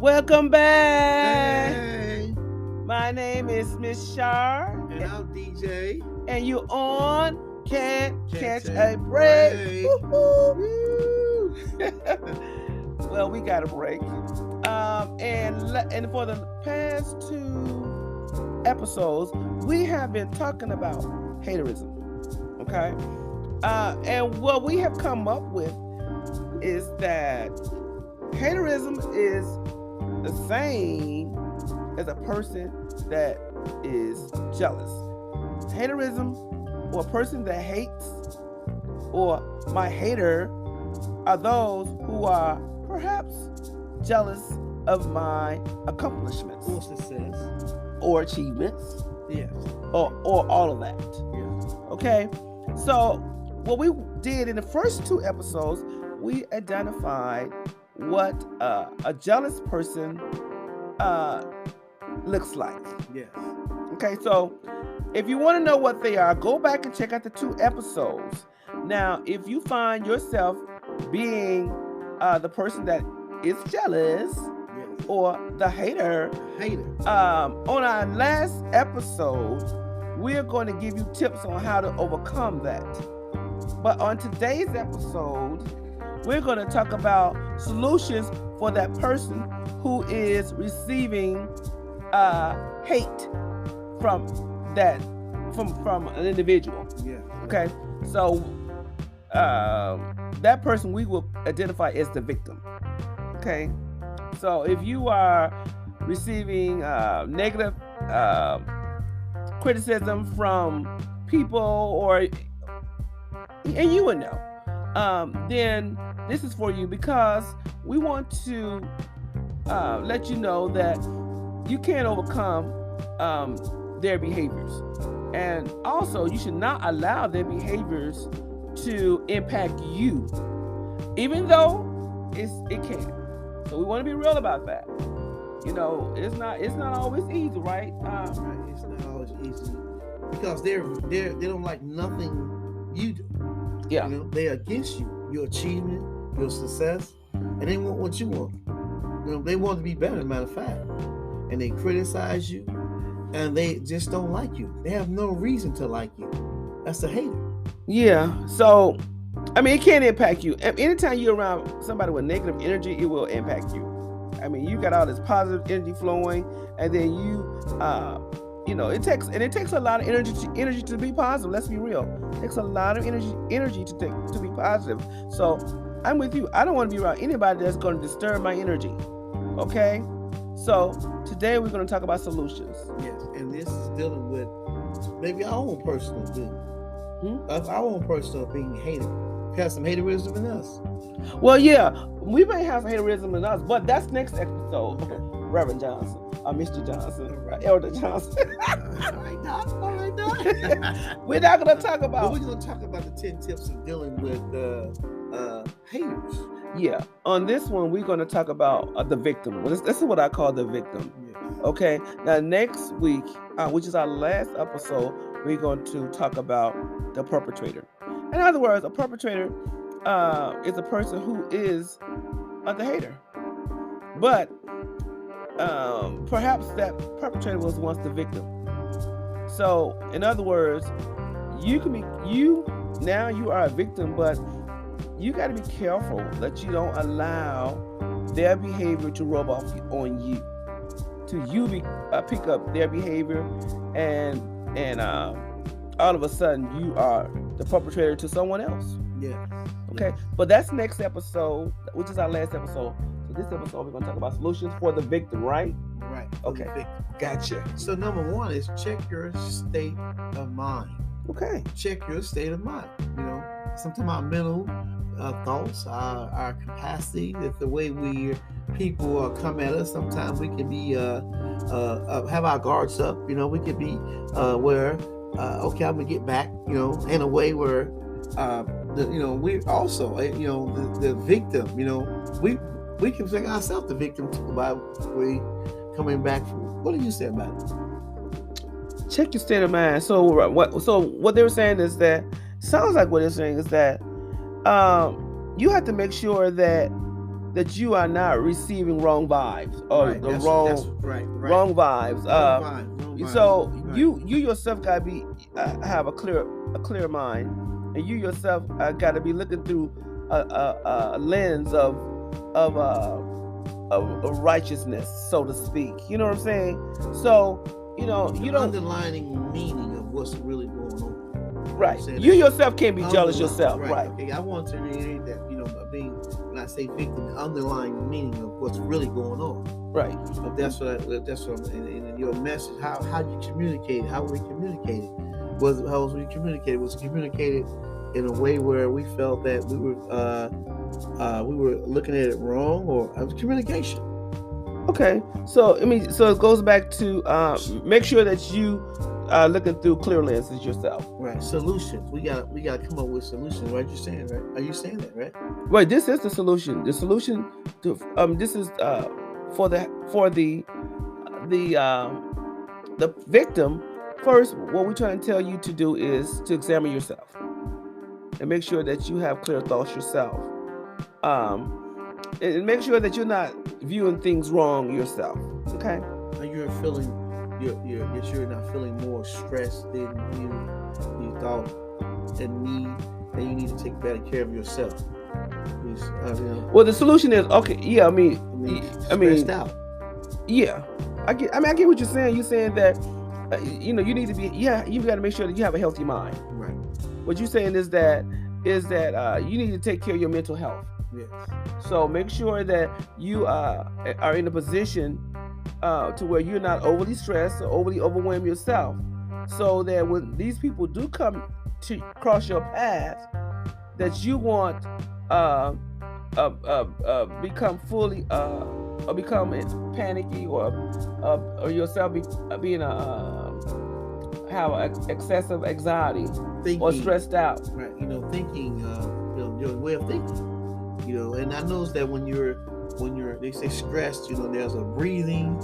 Welcome back. Hey, My name is Miss Shar, and I'm DJ. and you on Can't Catch Take a Break. break. Woo-hoo. Well, we got a break. And for the past 2 episodes, we have been talking about haterism. Okay? And what we have come up with is that haterism is the same as a person that is jealous. Haterism, or a person that hates, or my hater, are those who are perhaps jealous of my accomplishments Or success. or achievements Yes. or all of that. Yes. Okay, so what we did in the first 2 episodes, we identified what a jealous person looks like. Yes. Okay, so if you want to know what they are, go back and check out the 2 episodes. Now, if you find yourself being the person that is jealous Yes. or the hater, Hater. on our last episode, we're going to give you tips on how to overcome that. But on today's episode, we're going to talk about solutions for that person who is receiving hate from an individual. Yeah. Okay, so that person we will identify as the victim. Okay, so if you are receiving negative criticism from people, and you would know, then this is for you, because we want to let you know that you can't overcome their behaviors, and also you should not allow their behaviors to impact you, even though it can. So we want to be real about that. You know, it's not always easy, right? Right. It's not always easy because they don't like nothing you do. Yeah. You know, they're against you, your achievement, your success, and they want what you want. You know, they want to be better, matter of fact. And they criticize you, and they just don't like you. They have no reason to like you. That's a hater. Yeah. So, I mean, it can impact you. Anytime you're around somebody with negative energy, it will impact you. I mean, you got all this positive energy flowing, and then it takes a lot of energy to be positive. Let's be real. It takes a lot of energy to be positive. So I'm with you. I don't want to be around anybody that's going to disturb my energy. Okay? So today we're going to talk about solutions. Yes, and this is dealing with maybe our own personal being. Of our own personal being hated. We have some haterism in us. Well, yeah, we may have some haterism in us, but that's next episode. Reverend Johnson, Mr. Johnson, Elder Johnson. All right, Doc. We're not going to talk about. But we're going to talk about the 10 tips of dealing with haters. Yeah, on this one, we're going to talk about the victim. Well, this is what I call the victim. Yes. Okay, now next week, which is our last episode, we're going to talk about the perpetrator. In other words, a perpetrator is a person who is the hater. But perhaps that perpetrator was once the victim. So, in other words, you are a victim, but you got to be careful that you don't allow their behavior to rub off on you. Pick up their behavior, and all of a sudden you are the perpetrator to someone else. Yeah. Okay. But that's next episode, which is our last episode. So this episode we're going to talk about solutions for the victim, right? Right. Okay. Gotcha. So number 1 is check your state of mind. Okay. Check your state of mind. You know, sometimes our mental thoughts, our capacity, that the way people come at us. Sometimes we can be have our guards up. You know, we can be where okay, I'm gonna get back. You know, in a way where we also the victim. You know, we can think ourselves the victim too by we coming back from. What do you say about it? Check your state of mind. So what they were saying is that, sounds like what they're saying is that you have to make sure that that you are not receiving wrong vibes or Right. the That's right. wrong vibes. Wrong vibes. So Right. you yourself gotta be have a clear mind, and you yourself gotta be looking through a lens of righteousness, so to speak. You know what I'm saying? So you don't underlining meaning of what's really going on. Right. You yourself can't be jealous yourself. Right. Okay. I want to reiterate that, when I say victim, the underlying meaning of what's really going on. Right. That's what in your message, how you communicated, how we communicated. Was we communicated? Was it communicated in a way where we felt that we were looking at it wrong, or it was communication? Okay. So so it goes back to make sure that you looking through clear lenses yourself. Right. Solutions. We gotta come up with solutions. Right? You're saying, right? Are you saying that, right? Right. This is the solution. The solution to this is for the victim. First, what we're trying to tell you to do is to examine yourself and make sure that you have clear thoughts yourself. And make sure that you're not viewing things wrong yourself. Okay. You're feeling. You're not feeling more stressed than you thought, and you need to take better care of yourself. Well, the solution is okay. Yeah, I mean, stressed out. Yeah, I get what you're saying. You're saying that you need to be. Yeah, you got to make sure that you have a healthy mind. Right. What you're saying is that you need to take care of your mental health. Yes. So make sure that you are in a position to where you're not overly stressed or overly overwhelmed yourself, so that when these people do come to cross your path, that you won't become fully or become panicky or yourself being have excessive anxiety thinking, or stressed out. Right. Thinking. Your way of thinking. And I noticed that when you're they say stressed, there's a breathing,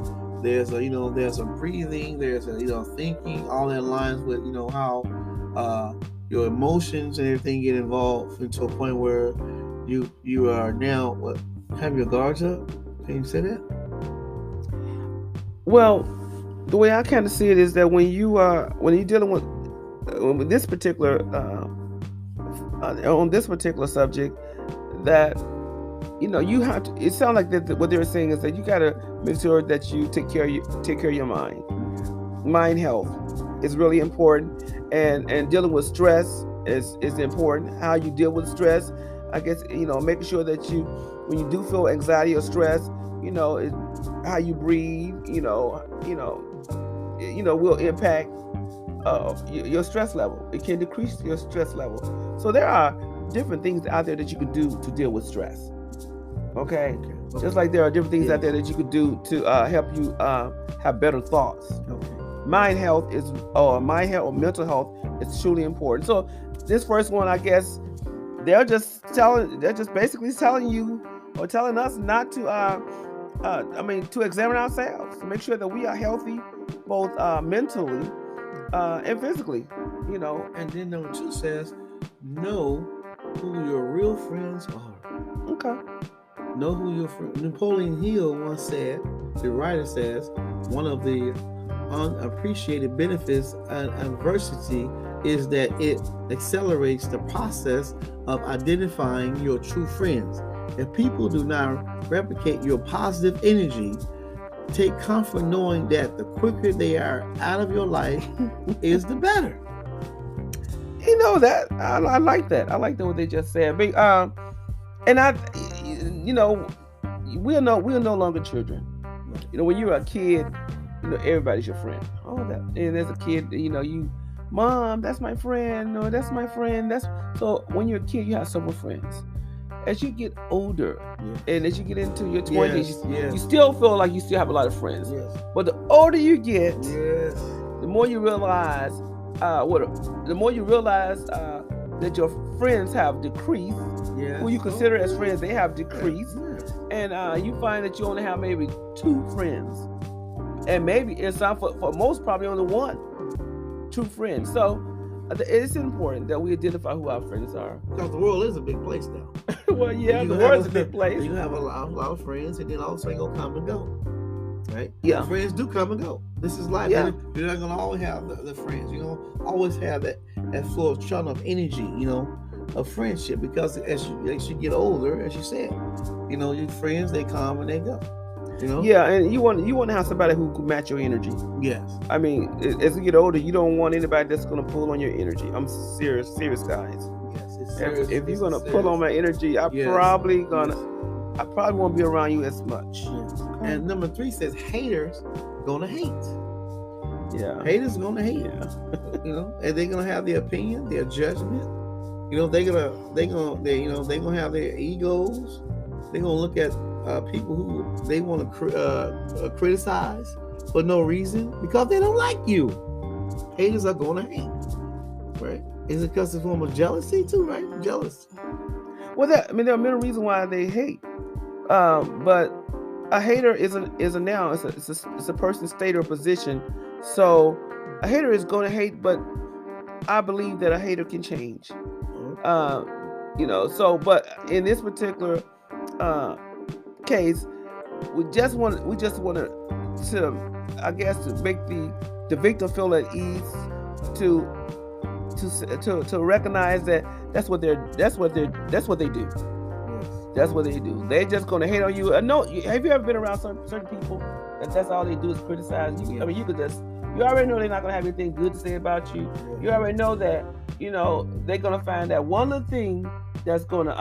there's a breathing, there's a thinking, all that aligns with how your emotions and everything get involved into a point where you are now have your guards up. Can you say that? Well, the way I kind of see it is that when you're dealing with this particular on this particular subject, that you have to. It sounds like that what they're saying is that you got to make sure that you take care of your mind. Mind health is really important, and dealing with stress is important. How you deal with stress, I guess, making sure that when you do feel anxiety or stress, how you breathe, will impact your stress level. It can decrease your stress level. So there are different things out there that you can do to deal with stress. Okay. Just like there are different things out there that you could do to help you have better thoughts. Okay. Mind health or mental health is truly important. So this first one, I guess, they're just basically telling you or telling us not to to examine ourselves, to make sure that we are healthy, both mentally and physically. And then number 2 says, know who your real friends are. Okay. Know who your friend. Napoleon Hill once said, the writer says, one of the unappreciated benefits of adversity is that it accelerates the process of identifying your true friends. If people do not replicate your positive energy, take comfort knowing that the quicker they are out of your life is the better. That I like that. I like what they just said. But, and we're no longer children. When you're a kid, everybody's your friend. All that. And as a kid, mom, that's my friend. No, that's my friend. So when you're a kid, you have several friends. As you get older, and as you get into your 20s, you still feel like you still have a lot of friends. Yes. But the older you get, the more you realize that your friends have decreased. Who you consider as friends, they have decreased. And you find that you only have maybe 2 friends. And maybe it's for most, probably only 1 true friend. So it's important that we identify who our friends are. Because the world is a big place now. Well, yeah, the world's a big place. You have a lot of friends, and then also they gonna come and go, right? Yeah, friends do come and go. This is life. Yeah. You're not gonna always have the friends. You know, always have that flow of churn of energy. You know, of friendship, because as you get older, as you said, you know, your friends, they come and they go. You know? Yeah, and you want to have somebody who can match your energy. Yes. I mean, as you get older, you don't want anybody that's going to pull on your energy. I'm serious guys. Yes, it's serious. If you're going to pull on my energy, I probably won't be around you as much. Yes. And number 3 says haters gonna hate. Yeah. Haters gonna hate. Yeah. You know, and they're gonna have their opinion, their judgment. You know, they're gonna have their egos. They're gonna look at people who they want to criticize for no reason because they don't like you. Haters are gonna hate, right? Is it because it's a form of jealousy too, right? Jealous. Well, there are many reasons why they hate, but a hater is a noun. It's a person's state or position. So a hater is going to hate, but I believe that a hater can change. You know, so but in this particular case, we just want to I guess to make the victim feel at ease, to recognize that that's what they do. Yes. That's what they do. They're just going to hate on you. No, have you ever been around certain people that's all they do is criticize you? I mean, you already know they're not going to have anything good to say about you. Yeah. You already know that, you know, they're going to find that one little thing that's going to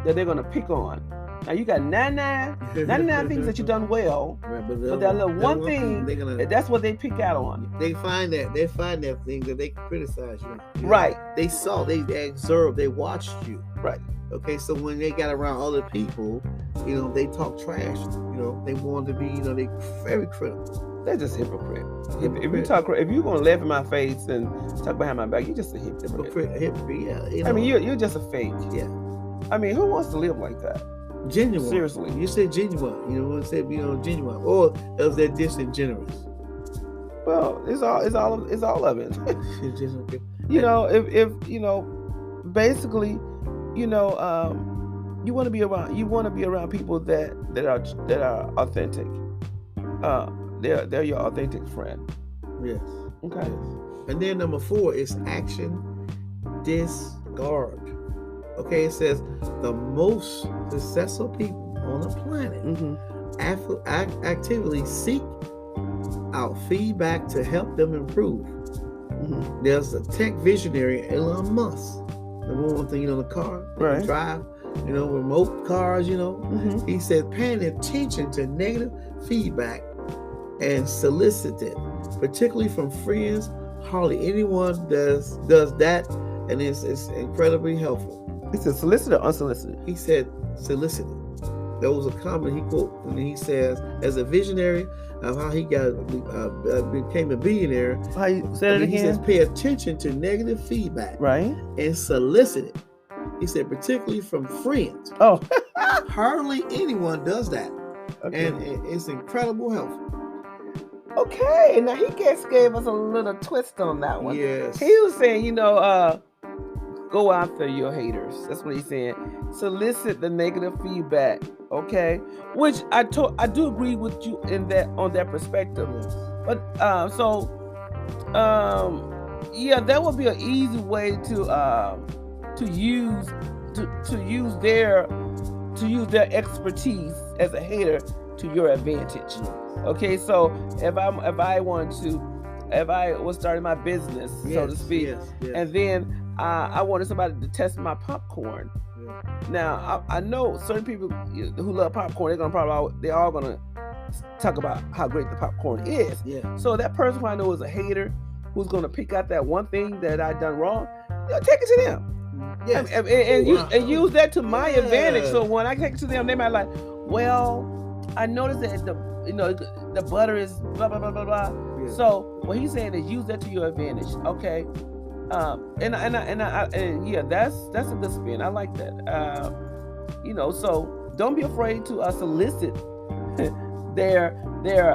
that they're going to pick on. Now you got 99 things that you've done well, right, but that little one thing, that's what they pick out on. They find that thing that they can criticize you. Right. They saw, they observed, they watched you. Right. Okay, so when they got around other people, you know, they talk trash. You know, they want to be, you know, they very critical. They're just hypocrite. If you're gonna laugh in my face and talk behind my back, you're just a hypocrite. Yeah. You know, I mean, you're just a fake. Yeah. I mean, who wants to live like that? Genuine. Seriously. You said genuine. You know what I said? You know, genuine. Or else they're disingenuous. Well, it's all of it. You know, if you know, basically, you know, you want to be around people that are authentic. They're your authentic friend. Yes. Okay. Yes. And then number 4 is action discard. Okay, it says the most successful people on the planet actively seek out feedback to help them improve. There's a tech visionary, Elon Musk. The one thing, you know, the car, right? Drive, you know, remote cars, you know. He said paying attention to negative feedback and solicit it, particularly from friends. Hardly anyone does that, and it's incredibly helpful. He said solicited or unsolicited? He said solicited. There was a comment he quote, and he says, as a visionary of how he became a billionaire. How you said it again? He says pay attention to negative feedback, right, and solicit it. He said particularly from friends. Oh, hardly anyone does that, okay. And it's incredible helpful. Okay, now he gave us a little twist on that one. Yes, he was saying, you know, go after your haters. That's what he's saying. Solicit the negative feedback. Okay, which I do agree with you on that perspective. Yes. But yeah, that would be an easy way to use their expertise as a hater to your advantage. Okay, so if I was starting my business, so to speak, and then I wanted somebody to test my popcorn. Now I know certain people who love popcorn, they're all gonna talk about how great the popcorn is. Yeah. So that person who I know is a hater, who's gonna pick out that one thing that I done wrong, take it to them. Yes. And use that to my advantage. So when I take it to them, they might like, well, I noticed that the butter is blah blah blah blah blah. Yeah. So what he's saying is use that to your advantage. Okay. And yeah, that's a good spin. I like that. You know, so don't be afraid to solicit their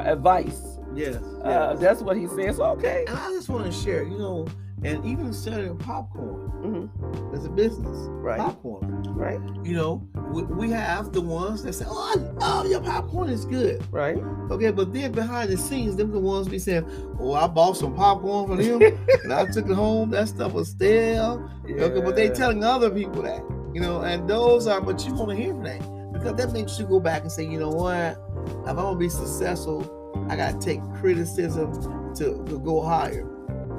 advice. Yes. That's what he says. Okay. And I just want to share, you know, And even selling popcorn Mm-hmm. as a business, Right. popcorn. Right. You know, we have the ones that say, "Oh, your popcorn is good." Right. Okay, but then behind the scenes, them the ones be saying, "Oh, I bought some popcorn for them, and I took it home. That stuff was stale." Yeah. Okay, but they telling other people that, and those are. But you want to hear from that because that makes you go back and say, you know what? If I'm gonna be successful, I gotta take criticism to go higher.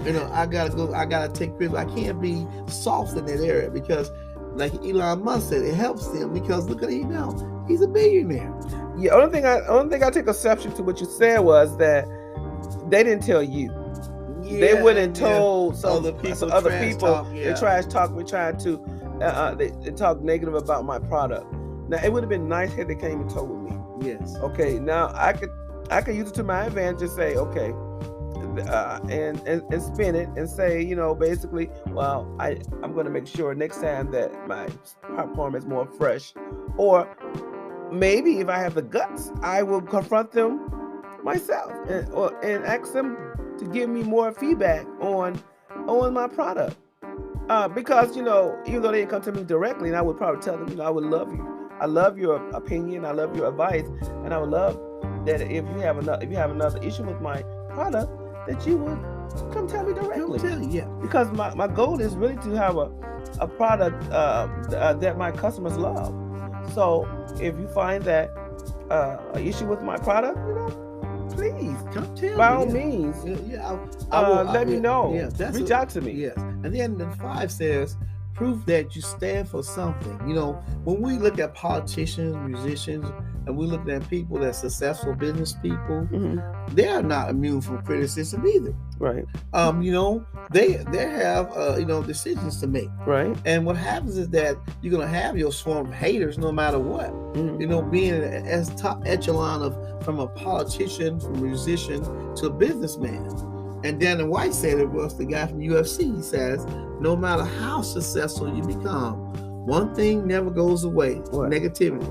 I gotta take criticism. I can't be soft in that area because, like Elon Musk said, it helps them because look at him now. He's a billionaire. Yeah. Only thing I take exception to what you said was that they didn't tell you. They went and told some other people. They trash talk. We're trying to they talk negative about my product. Now it would have been nice had they came and told me. Yes. Okay. Now I could use it to my advantage and say, okay, and spin it and say, basically, well, I'm going to make sure next time that my popcorn is more fresh, or maybe if I have the guts, I will confront them myself and ask them to give me more feedback on my product. Because even though they didn't come to me directly, and I would probably tell them, I would love you. I love your opinion. I love your advice, and I would love that if you have another issue with my product, that you would come tell me directly. Come tell you, yeah. Because my goal is really to have a product that my customers love. So if you find that an issue with my product, please come tell me. By all means, let me know. Yeah, reach out to me. Yes. And then the 5 says, prove that you stand for something. When we look at politicians, musicians, and we look at people that are successful business people, they are not immune from criticism either. Right. They have decisions to make. Right. And what happens is that you're gonna have your swarm of haters no matter what. Being as top echelon from a politician, from a musician to a businessman. And Dana White said it was the guy from UFC. He says, no matter how successful you become, one thing never goes away: negativity.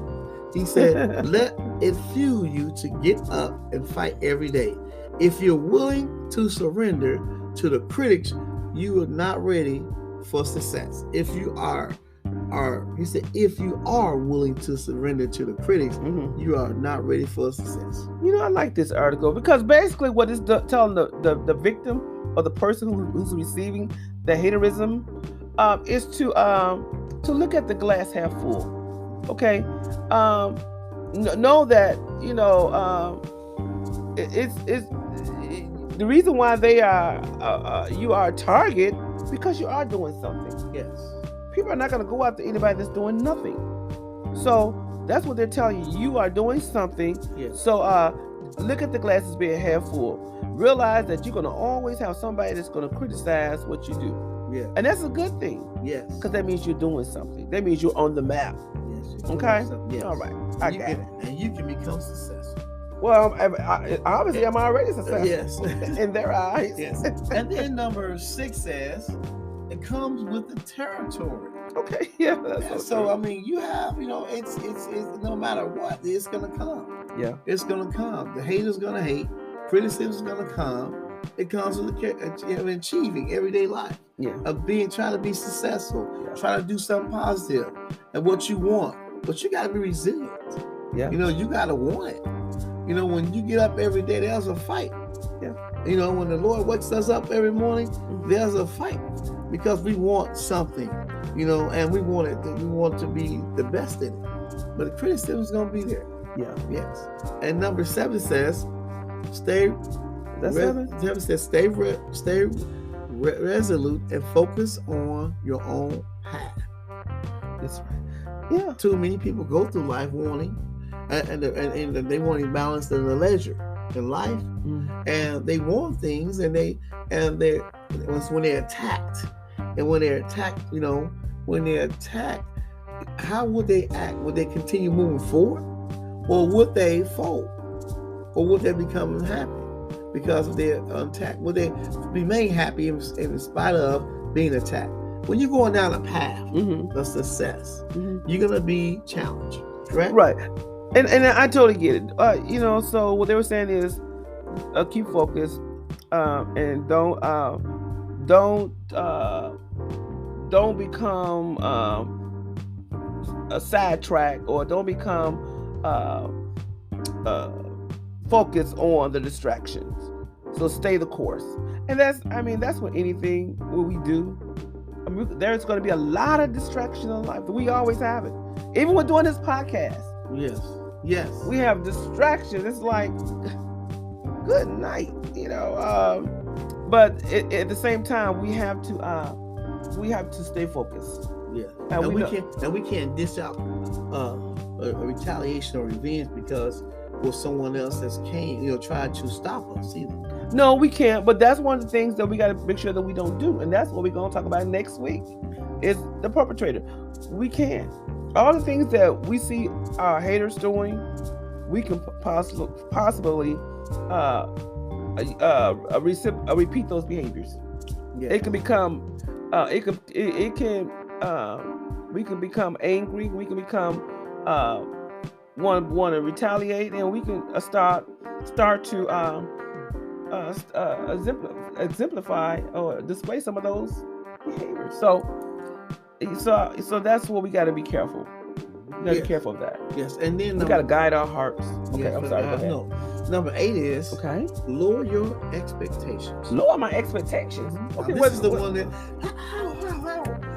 He said, let it fuel you to get up and fight every day. If you're willing to surrender to the critics, you are not ready for success. If you are willing to surrender to the critics, you are not ready for success. I like this article because basically what it's telling the victim or the person who's receiving the haterism is to look at the glass half full. Okay, know that it's the reason why they are you are a target because you are doing something. Yes. People are not going to go after anybody that's doing nothing. So that's what they're telling you. You are doing something. Yes. So look at the glass as being half full. Realize that you're going to always have somebody that's going to criticize what you do. Yeah. And that's a good thing. Yes. Because that means you're doing something. That means you're on the map. Yes. Okay? Yes. All right. I got it. And you can become successful. Well, obviously, I'm already successful. Yes. In their eyes. Yes. And then number 6 says, it comes with the territory. Okay, yeah. So I mean, you have, it's no matter what, it's gonna come. Yeah, it's gonna come. The haters gonna hate. Criticism is gonna come. It comes with achieving everyday life. Yeah, of trying to be successful, trying to do something positive, and what you want. But you gotta be resilient. Yeah, you gotta want it. When you get up every day, there's a fight. Yeah, when the Lord wakes us up every morning, there's a fight. Because we want something, and we want to be the best in it. But the criticism is going to be there. Yeah. Yes. And number 7 says, stay. That's 7? 7 says, stay resolute and focus on your own path. That's right. Yeah. Too many people go through life wanting, and they wanting balance in the leisure in life, and they want things, and when they're attacked. And when they're attacked, how would they act? Would they continue moving forward? Or would they fold? Or would they become unhappy because of their attack? Would they remain happy in spite of being attacked? When you're going down a path of success, you're going to be challenged, correct? Right. And I totally get it. So what they were saying is keep focused and don't become a sidetrack, or don't become focus on the distractions. So stay the course. And that's what anything what we do. There's going to be a lot of distraction in life. We always have it. Even with doing this podcast. Yes. We have distractions. It's like, good night, but at the same time, we have to stay focused. Yeah, and we can't dish out a retaliation or revenge because someone else has tried to stop us either. No, we can't. But that's one of the things that we got to make sure that we don't do, and that's what we're going to talk about next week. Is the perpetrator. We can't. All the things that we see our haters doing, we can possibly repeat those behaviors. Yeah. It can become we can become angry. We can become want to retaliate, and we can start to exemplify or display some of those behaviors. So that's what we got to be careful. We got to be careful of that. Yes, and then we got to guide our hearts. Okay, I'm sorry. No. Number 8 is lower your expectations. Lower my expectations. Okay, this is the one that.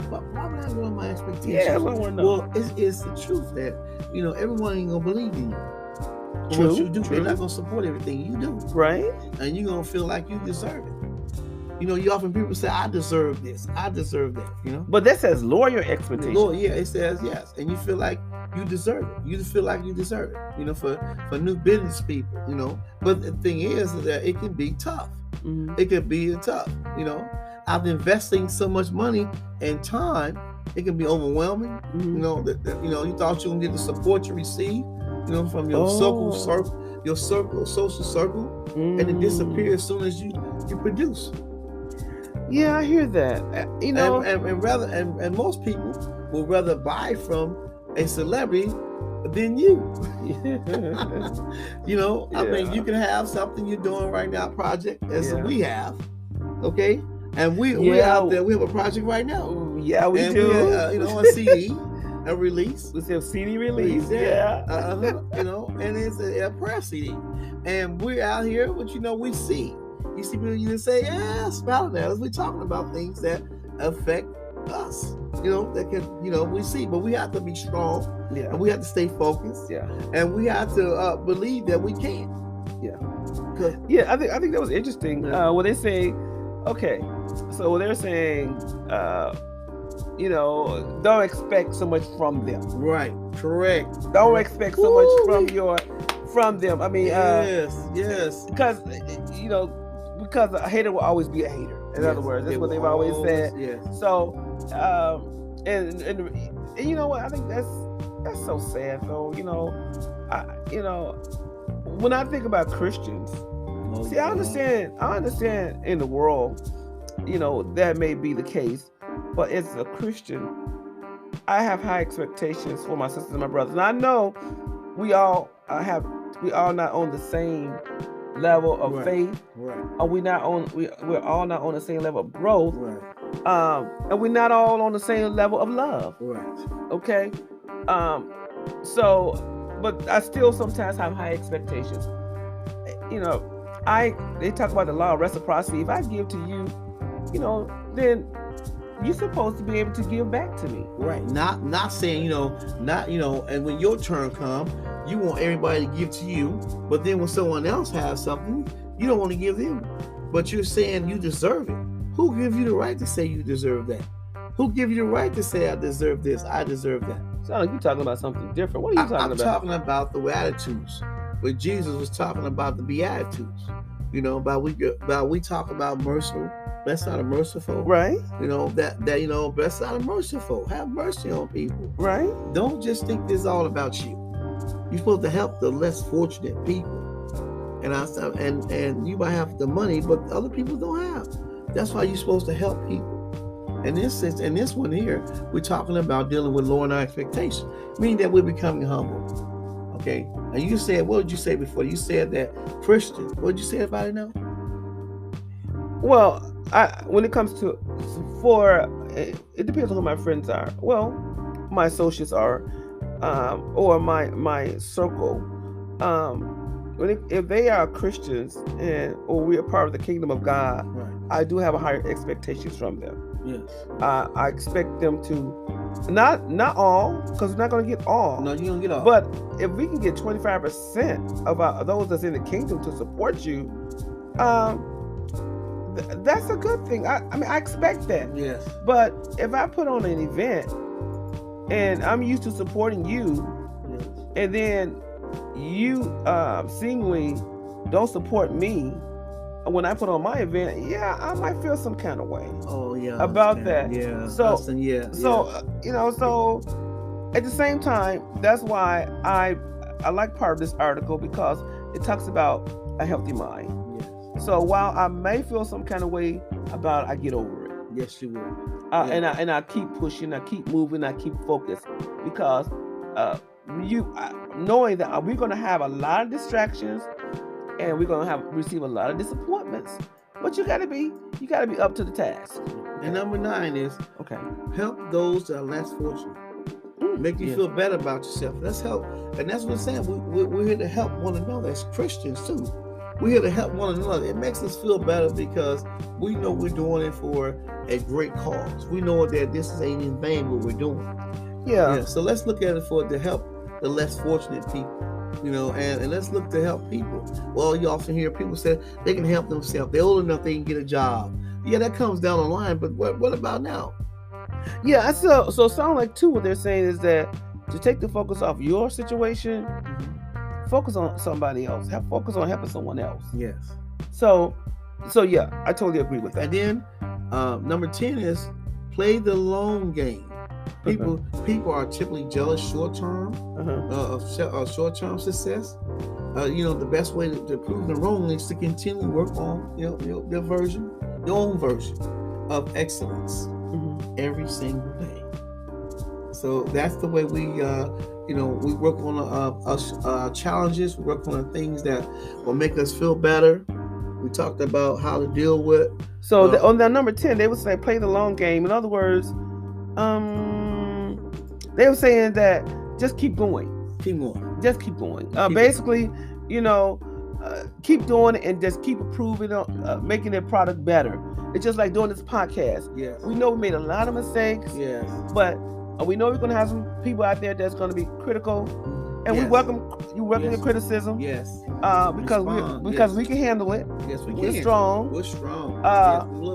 Why would I lower my expectations? Yeah, I want to know. Well, it's the truth that everyone ain't gonna believe in you. True. What you do, they're not gonna support everything you do. Right. And you're gonna feel like you deserve it. You often people say, I deserve this, I deserve that, But that says lower your expectations. It says yes. And you feel like you deserve it. You feel like you deserve it, for new business people, But the thing is that it can be tough. Mm-hmm. It can be tough, After investing so much money and time, it can be overwhelming. Mm-hmm. You thought you were going to get the support you receive, from your social circle, and it disappears as soon as you produce. Yeah, I hear that. And most people will rather buy from a celebrity than you. I mean, you can have something you're doing right now, project as we have, okay? And we're out there. We have a project right now. Yeah, we do. A CD, a release. We have CD release. Yeah. And it's a press CD, and we're out here. But we see. You see people, you say, smiling at us. We're talking about things that affect us, that can, we see, but we have to be strong, and we have to stay focused, and we have to believe that we can. I think that was interesting. When they say, so they're saying, don't expect so much from them. Right. Correct. Don't expect so much from them. I mean, yes, because a hater will always be a hater. In other words, that's what they've always said. Yes. So, and you know what? I think that's so sad, though. When I think about Christians, I understand in the world, that may be the case, but as a Christian, I have high expectations for my sisters and my brothers, and I know we all not on the same level of faith. Right. We're all not on the same level of growth. Right. And we're not all on the same level of love. Right. Okay. But I still sometimes have high expectations. They talk about the law of reciprocity. If I give to you, then you're supposed to be able to give back to me. Right. Not saying, and when your turn comes, you want everybody to give to you, but then when someone else has something, you don't want to give them. But you're saying you deserve it. Who gives you the right to say you deserve that? Who gives you the right to say I deserve this, I deserve that? Sounds like you're talking about something different. What are you talking about? I'm talking about the Beatitudes, where Jesus was talking about the Beatitudes. We talk about merciful. Blessed are the merciful. Right. Blessed are the merciful. Have mercy on people. Right. Don't just think this is all about you. You're supposed to help the less fortunate people. And you might have the money, but other people don't have. That's why you're supposed to help people. And in this one here, we're talking about dealing with lowering our expectations, meaning that we're becoming humble. Okay. And you said, what did you say before? You said that Christian. What did you say about it now? Well, when it comes to for it depends on who my friends are. Well, my associates are, or my circle. If they are Christians or we are part of the kingdom of God, Right. I do have a higher expectations from them. Yes. I expect them to not all, because we're not going to get all. No, you don't get all. But if we can get 25% of those that's in the kingdom to support you, that's a good thing. I mean, I expect that. Yes. But if I put on an event and I'm used to supporting you, Yes. and then you seemingly don't support me when I put on my event, yeah, I might feel some kind of way Oh yeah. about that. Yeah. So yeah. So at the same time, that's why I like part of this article, because it talks about a healthy mind. Yes. So while I may feel some kind of way about it, I get over it. Yes, you will. And I keep pushing, I keep moving, I keep focused, because knowing that we're going to have a lot of distractions and we're going to receive a lot of disappointments, but you got to be up to the task. And number 9 is okay, help those that are less fortunate. Make you feel better about yourself. Let's help, and that's what I'm saying. We're here to help one another as Christians too. We're here to help one another. It makes us feel better because we know we're doing it for a great cause. We know that this ain't in vain what we're doing. Yeah. So let's look at it to help the less fortunate people, and let's look to help people. Well, you often hear people say they can help themselves. They're old enough, they can get a job. Yeah, that comes down the line, but what about now? Yeah, so sound like too what they're saying is that to take the focus off your situation, focus on somebody else. Focus on helping someone else. Yes. So yeah, I totally agree with that. And then number 10 is play the long game. People are typically jealous short-term of short-term success. The best way to prove them wrong is to continually work on your own version of excellence every single day. So that's the way we work on challenges. We work on things that will make us feel better. We talked about how to deal with. So on that number 10, they would say play the long game. In other words, they were saying that just keep going. Just keep going. Basically, keep doing it and just keep improving on making their product better. It's just like doing this podcast. Yes. We know we made a lot of mistakes. Yes. But we know we're going to have some people out there that's going to be critical, and we welcome the criticism. Yes. Because we can handle it. Yes, we can. We're strong. We're strong.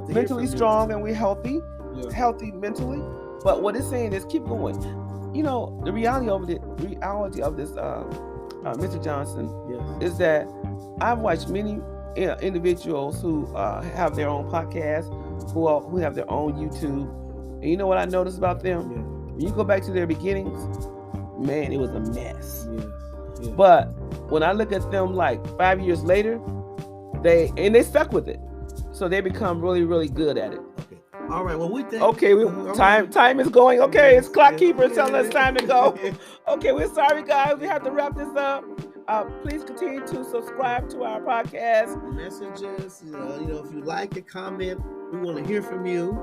Mentally strong, and we're healthy. Yeah. Healthy mentally. But what it's saying is keep going. The reality of this, Mr. Johnson, is that I've watched many individuals who have their own podcasts, who have their own YouTube. And you know what I noticed about them? Yeah. When you go back to their beginnings, man, it was a mess. Yes. Yes. But when I look at them like 5 years later, they stuck with it. So they become really, really good at it. Okay. All right. Well, we think. Okay. Time is going. Okay. It's clock keeper telling us time to go. Okay. We're sorry, guys. We have to wrap this up. Please continue to subscribe to our podcast. Messages. If you like it, comment. We want to hear from you.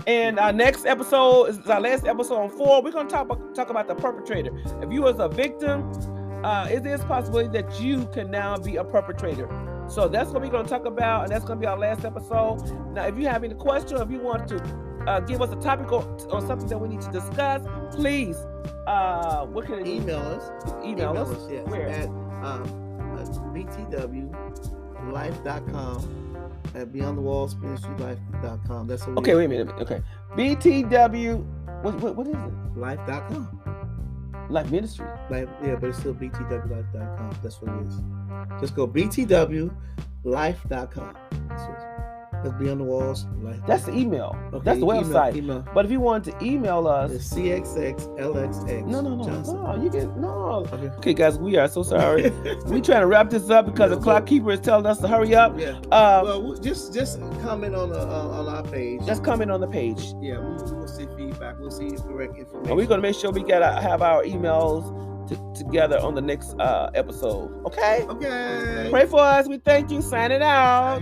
And our next episode is our last episode on 4. We're going to talk about the perpetrator. If you as a victim, is there a possibility that you can now be a perpetrator? So that's what we're going to talk about, and that's going to be our last episode. Now, if you have any questions, if you want to give us a topic or something that we need to discuss, please, what can email us? Email us. Yes, where? At BTWKLIFE.com. At BeyondTheWallsMinistryLife.com. That's what. Okay, wait a minute. Okay, BTW. What is it? Life.com. Life Ministry. But it's still BTWLife.com. That's what it is. Just go BTWLife.com. That's Beyond the Walls. That's the email. Okay, that's the website. Email. But if you want to email us, it's CXXLXX. No. You can no. Okay, guys, we are so sorry. We trying to wrap this up because the clock keeper is telling us to hurry up. Yeah. Just comment on our page. Just comment on the page. Yeah, we'll see feedback. We'll see correct information. And we're gonna make sure we have our emails together on the next episode. Okay. Okay. Pray for us. We thank you. Signing out.